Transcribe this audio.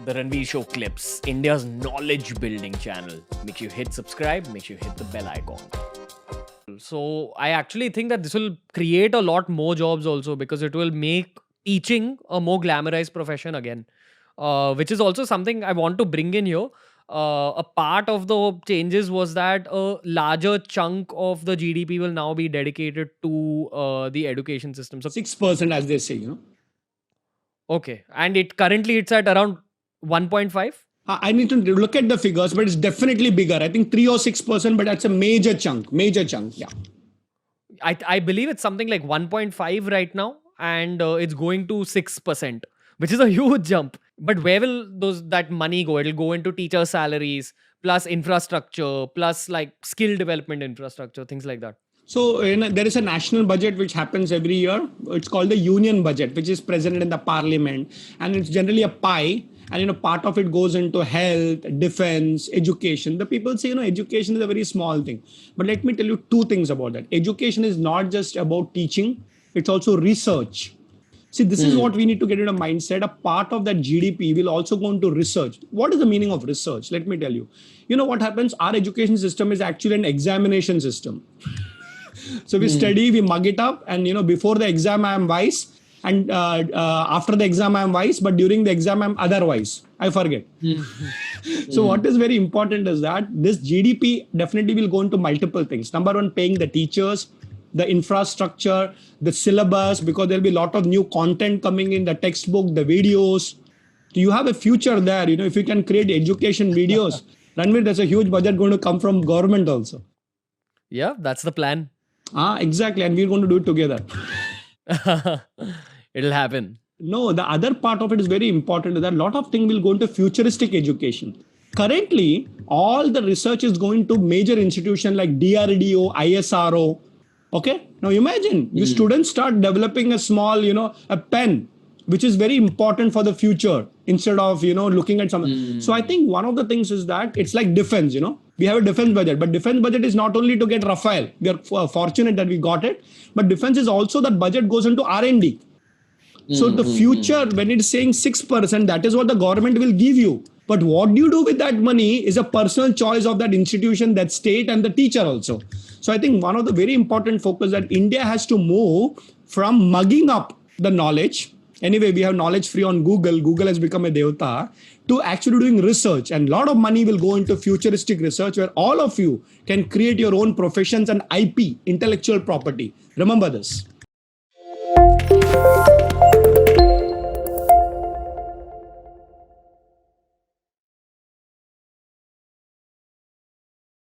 The Ranveer Show Clips, India's knowledge building channel. Make sure you hit subscribe, make sure you hit the bell icon. So I actually think that this will create a lot more jobs also, because it will make teaching a more glamorized profession again, which is also something I want to bring in here. A part of the changes was that a larger chunk of the GDP will now be dedicated to the education system. So 6%, as they say. okay, and it's at around 1.5. I need to look at the figures, but it's definitely bigger. I think 3 or 6%, but that's a major chunk. Yeah. I believe it's something like 1.5 right now, and it's going to 6%, which is a huge jump. But where will that money go? It'll go into teacher salaries, plus infrastructure, plus like skill development infrastructure, things like that. So there is a national budget which happens every year. It's called the union budget, which is presented in the parliament, and it's generally a pie. And part of it goes into health, defense, education. The people say education is a very small thing, but let me tell you two things about that. Education is not just about teaching; it's also research. See, this is what we need to get in a mindset. A part of that GDP will also go into research. What is the meaning of research? Let me tell you. You know what happens? Our education system is actually an examination system. So we study, we mug it up, and before the exam I am wise, and after the exam I am wise, but during the exam I am otherwise. I forget. So what is very important is that this GDP definitely will go into multiple things. Number one, paying the teachers, the infrastructure, the syllabus, because there'll be a lot of new content coming in, the textbook, the videos. You have a future there. If you can create education videos, Ranveer, there's a huge budget going to come from government also. Yeah, that's the plan. Exactly. And we're going to do it together. It'll happen. No, the other part of it is very important. That a lot of things will go into futuristic education. Currently, all the research is going to major institutions like DRDO, ISRO. Okay. Now imagine you students start developing a small, a pen, which is very important for the future instead of, looking at something. So I think one of the things is that it's like defense, we have a defense budget, but defense budget is not only to get Rafale. We are fortunate that we got it, but defense is also that budget goes into R&D. So the future, when it's saying 6%, that is what the government will give you. But what do you do with that money is a personal choice of that institution, that state, and the teacher also. So I think one of the very important focus that India has to move from mugging up the knowledge. Anyway, we have knowledge free on Google. Google has become a devata, to actually doing research. And a lot of money will go into futuristic research where all of you can create your own professions and IP, intellectual property. Remember this.